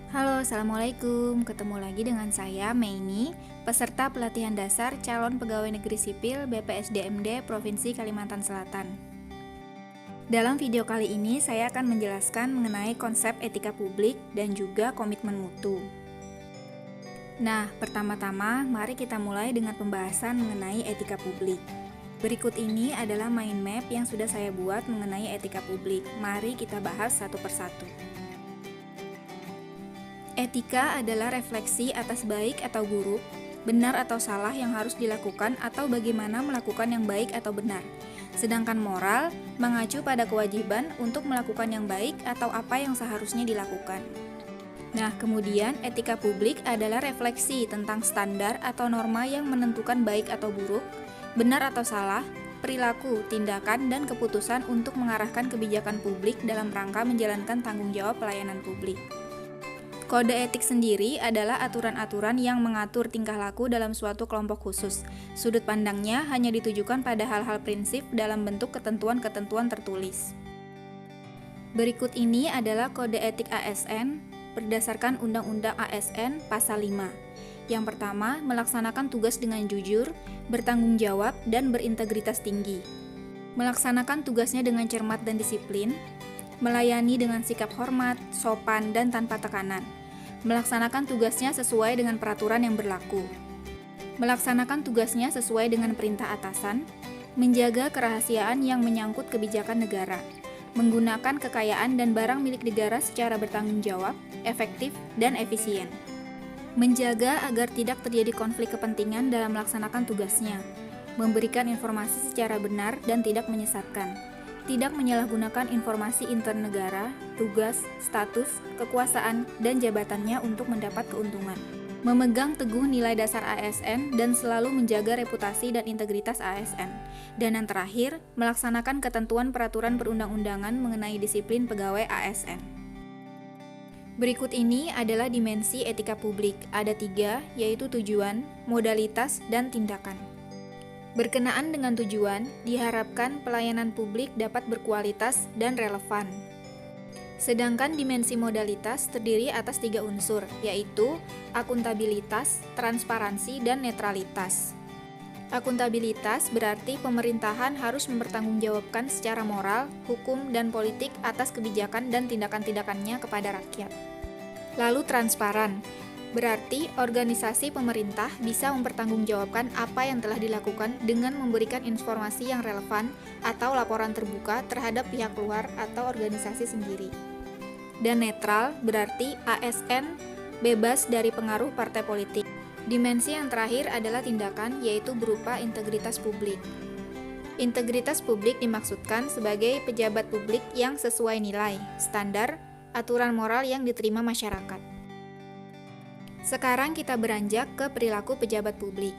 Halo, Assalamualaikum. Ketemu lagi dengan saya, Meini, peserta pelatihan dasar calon pegawai negeri sipil BPSDMD Provinsi Kalimantan Selatan. Dalam video kali ini, saya akan menjelaskan mengenai konsep etika publik dan juga komitmen mutu. Nah, pertama-tama, mari kita mulai dengan pembahasan mengenai etika publik. Berikut ini adalah mind map yang sudah saya buat mengenai etika publik. Mari kita bahas satu persatu. Etika adalah refleksi atas baik atau buruk, benar atau salah yang harus dilakukan atau bagaimana melakukan yang baik atau benar. Sedangkan moral mengacu pada kewajiban untuk melakukan yang baik atau apa yang seharusnya dilakukan. Nah, kemudian etika publik adalah refleksi tentang standar atau norma yang menentukan baik atau buruk, benar atau salah, perilaku, tindakan, dan keputusan untuk mengarahkan kebijakan publik dalam rangka menjalankan tanggung jawab pelayanan publik. Kode etik sendiri adalah aturan-aturan yang mengatur tingkah laku dalam suatu kelompok khusus. Sudut pandangnya hanya ditujukan pada hal-hal prinsip dalam bentuk ketentuan-ketentuan tertulis. Berikut ini adalah kode etik ASN berdasarkan Undang-Undang ASN Pasal 5. Yang pertama, melaksanakan tugas dengan jujur, bertanggung jawab, dan berintegritas tinggi. Melaksanakan tugasnya dengan cermat dan disiplin, melayani dengan sikap hormat, sopan, dan tanpa tekanan. Melaksanakan tugasnya sesuai dengan peraturan yang berlaku. Melaksanakan tugasnya sesuai dengan perintah atasan. Menjaga kerahasiaan yang menyangkut kebijakan negara. Menggunakan kekayaan dan barang milik negara secara bertanggung jawab, efektif, dan efisien. Menjaga agar tidak terjadi konflik kepentingan dalam melaksanakan tugasnya. Memberikan informasi secara benar dan tidak menyesatkan. Tidak menyalahgunakan informasi internegara, tugas, status, kekuasaan, dan jabatannya untuk mendapat keuntungan. Memegang teguh nilai dasar ASN dan selalu menjaga reputasi dan integritas ASN. Dan yang terakhir, melaksanakan ketentuan peraturan perundang-undangan mengenai disiplin pegawai ASN. Berikut ini adalah dimensi etika publik. Ada 3, yaitu tujuan, modalitas, dan tindakan. Berkenaan dengan tujuan, diharapkan pelayanan publik dapat berkualitas dan relevan. Sedangkan dimensi modalitas terdiri atas 3 unsur, yaitu akuntabilitas, transparansi, dan netralitas. Akuntabilitas berarti pemerintahan harus mempertanggungjawabkan secara moral, hukum, dan politik atas kebijakan dan tindakan-tindakannya kepada rakyat. Lalu transparan berarti organisasi pemerintah bisa mempertanggungjawabkan apa yang telah dilakukan dengan memberikan informasi yang relevan atau laporan terbuka terhadap pihak luar atau organisasi sendiri. Dan netral berarti ASN bebas dari pengaruh partai politik. Dimensi yang terakhir adalah tindakan, yaitu berupa integritas publik. Integritas publik dimaksudkan sebagai pejabat publik yang sesuai nilai, standar, aturan moral yang diterima masyarakat. Sekarang kita beranjak ke perilaku pejabat publik.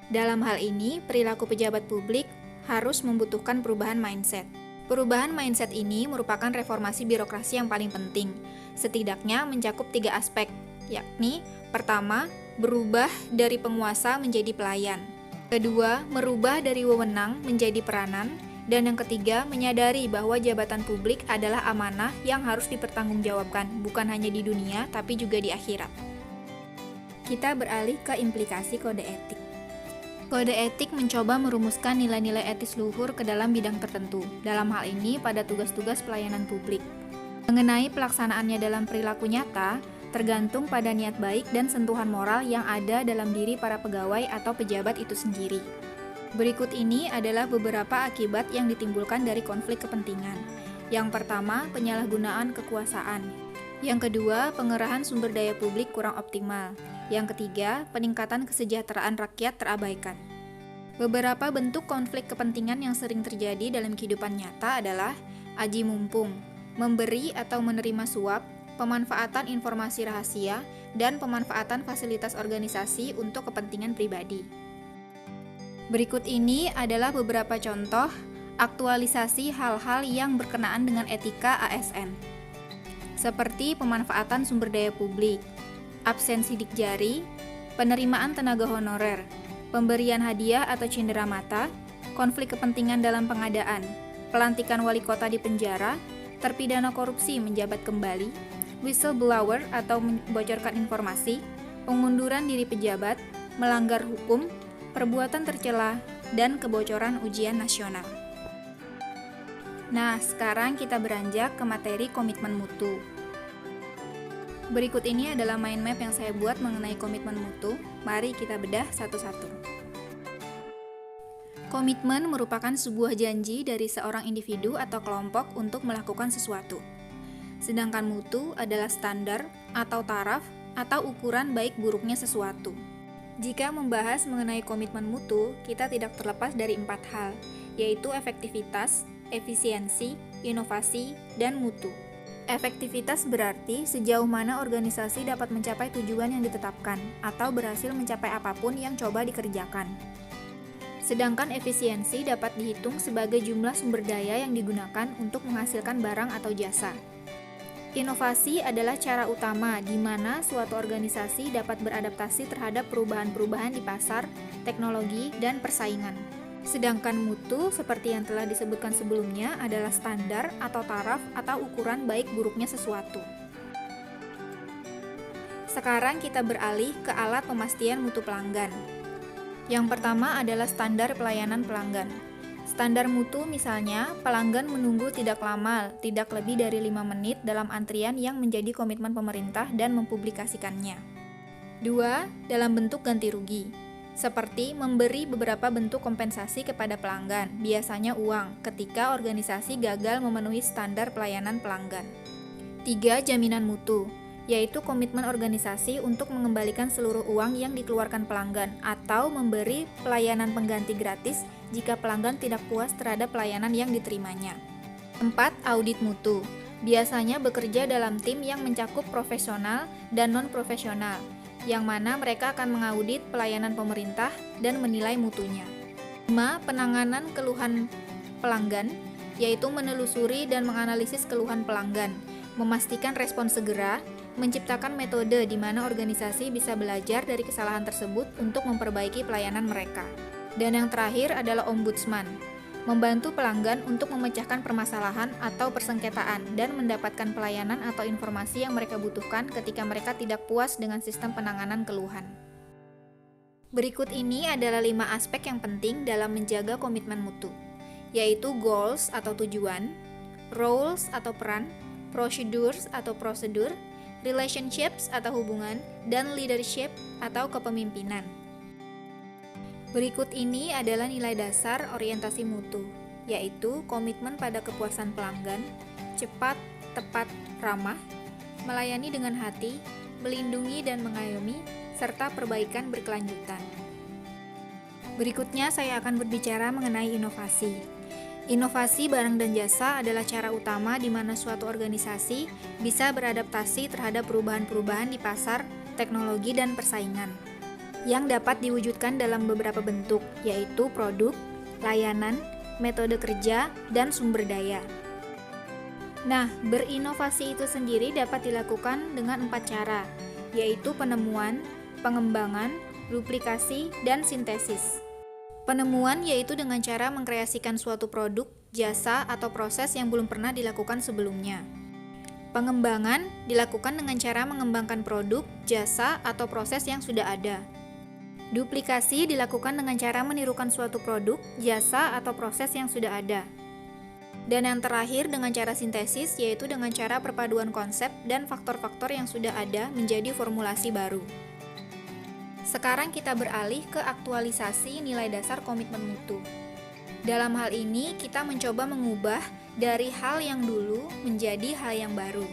Dalam hal ini, perilaku pejabat publik harus membutuhkan perubahan mindset. Perubahan mindset ini merupakan reformasi birokrasi yang paling penting. Setidaknya mencakup 3 aspek, yakni pertama, berubah dari penguasa menjadi pelayan. Kedua, merubah dari wewenang menjadi peranan. Dan yang ketiga, menyadari bahwa jabatan publik adalah amanah yang harus dipertanggungjawabkan, bukan hanya di dunia, tapi juga di akhirat. Kita beralih ke implikasi kode etik. Kode etik mencoba merumuskan nilai-nilai etis luhur ke dalam bidang tertentu, dalam hal ini pada tugas-tugas pelayanan publik. Mengenai pelaksanaannya dalam perilaku nyata, tergantung pada niat baik dan sentuhan moral yang ada dalam diri para pegawai atau pejabat itu sendiri. Berikut ini adalah beberapa akibat yang ditimbulkan dari konflik kepentingan. Yang pertama, penyalahgunaan kekuasaan. Yang kedua, pengerahan sumber daya publik kurang optimal. Yang ketiga, peningkatan kesejahteraan rakyat terabaikan. Beberapa bentuk konflik kepentingan yang sering terjadi dalam kehidupan nyata adalah aji mumpung, memberi atau menerima suap, pemanfaatan informasi rahasia, dan pemanfaatan fasilitas organisasi untuk kepentingan pribadi. Berikut ini adalah beberapa contoh aktualisasi hal-hal yang berkenaan dengan etika ASN. Seperti pemanfaatan sumber daya publik, absen sidik jari, penerimaan tenaga honorer, pemberian hadiah atau cenderamata, konflik kepentingan dalam pengadaan, pelantikan wali kota di penjara, terpidana korupsi menjabat kembali, whistleblower atau membocorkan informasi, pengunduran diri pejabat, melanggar hukum, perbuatan tercela, dan kebocoran ujian nasional. Nah, sekarang kita beranjak ke materi komitmen mutu. Berikut ini adalah mind map yang saya buat mengenai komitmen mutu. Mari kita bedah satu-satu. Komitmen merupakan sebuah janji dari seorang individu atau kelompok untuk melakukan sesuatu. Sedangkan mutu adalah standar atau taraf atau ukuran baik buruknya sesuatu. Jika membahas mengenai komitmen mutu, kita tidak terlepas dari 4 hal, yaitu efektivitas, efisiensi, inovasi, dan mutu. Efektivitas berarti sejauh mana organisasi dapat mencapai tujuan yang ditetapkan atau berhasil mencapai apapun yang coba dikerjakan. Sedangkan efisiensi dapat dihitung sebagai jumlah sumber daya yang digunakan untuk menghasilkan barang atau jasa. Inovasi adalah cara utama di mana suatu organisasi dapat beradaptasi terhadap perubahan-perubahan di pasar, teknologi, dan persaingan. Sedangkan mutu, seperti yang telah disebutkan sebelumnya, adalah standar atau taraf atau ukuran baik buruknya sesuatu. Sekarang kita beralih ke alat pemastian mutu pelanggan. Yang pertama adalah standar pelayanan pelanggan. Standar mutu misalnya, pelanggan menunggu tidak lama, tidak lebih dari 5 menit dalam antrian yang menjadi komitmen pemerintah dan mempublikasikannya. 2. Dalam bentuk ganti rugi. Seperti memberi beberapa bentuk kompensasi kepada pelanggan, biasanya uang, ketika organisasi gagal memenuhi standar pelayanan pelanggan. 3. Jaminan mutu, yaitu komitmen organisasi untuk mengembalikan seluruh uang yang dikeluarkan pelanggan atau memberi pelayanan pengganti gratis jika pelanggan tidak puas terhadap pelayanan yang diterimanya. 4. Audit mutu, biasanya bekerja dalam tim yang mencakup profesional dan non-profesional, yang mana mereka akan mengaudit pelayanan pemerintah dan menilai mutunya. 5. Penanganan keluhan pelanggan, yaitu menelusuri dan menganalisis keluhan pelanggan, memastikan respon segera, menciptakan metode di mana organisasi bisa belajar dari kesalahan tersebut untuk memperbaiki pelayanan mereka. Dan yang terakhir adalah ombudsman, membantu pelanggan untuk memecahkan permasalahan atau persengketaan dan mendapatkan pelayanan atau informasi yang mereka butuhkan ketika mereka tidak puas dengan sistem penanganan keluhan. Berikut ini adalah 5 aspek yang penting dalam menjaga komitmen mutu, yaitu goals atau tujuan, roles atau peran, procedures atau prosedur, relationships atau hubungan, dan leadership atau kepemimpinan. Berikut ini adalah nilai dasar orientasi mutu, yaitu komitmen pada kepuasan pelanggan, cepat, tepat, ramah, melayani dengan hati, melindungi dan mengayomi, serta perbaikan berkelanjutan. Berikutnya saya akan berbicara mengenai inovasi. Inovasi barang dan jasa adalah cara utama di mana suatu organisasi bisa beradaptasi terhadap perubahan-perubahan di pasar, teknologi, dan persaingan, yang dapat diwujudkan dalam beberapa bentuk, yaitu produk, layanan, metode kerja, dan sumber daya. Nah, berinovasi itu sendiri dapat dilakukan dengan 4 cara, yaitu penemuan, pengembangan, duplikasi, dan sintesis. Penemuan yaitu dengan cara mengkreasikan suatu produk, jasa, atau proses yang belum pernah dilakukan sebelumnya. Pengembangan dilakukan dengan cara mengembangkan produk, jasa, atau proses yang sudah ada. Duplikasi dilakukan dengan cara menirukan suatu produk, jasa, atau proses yang sudah ada. Dan yang terakhir dengan cara sintesis, yaitu dengan cara perpaduan konsep dan faktor-faktor yang sudah ada menjadi formulasi baru. Sekarang kita beralih ke aktualisasi nilai dasar komitmen mutu. Dalam hal ini, kita mencoba mengubah dari hal yang dulu menjadi hal yang baru.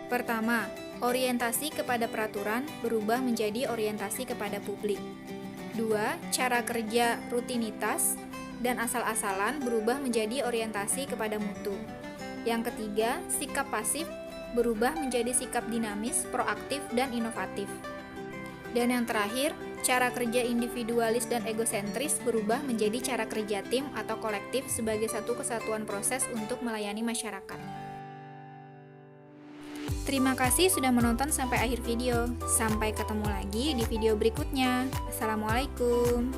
Pertama, orientasi kepada peraturan berubah menjadi orientasi kepada publik. 2. Cara kerja rutinitas dan asal-asalan berubah menjadi orientasi kepada mutu. Yang ketiga, sikap pasif berubah menjadi sikap dinamis, proaktif, dan inovatif. Dan yang terakhir, cara kerja individualis dan egosentris berubah menjadi cara kerja tim atau kolektif sebagai satu kesatuan proses untuk melayani masyarakat. Terima kasih sudah menonton sampai akhir video. Sampai ketemu lagi di video berikutnya. Assalamualaikum.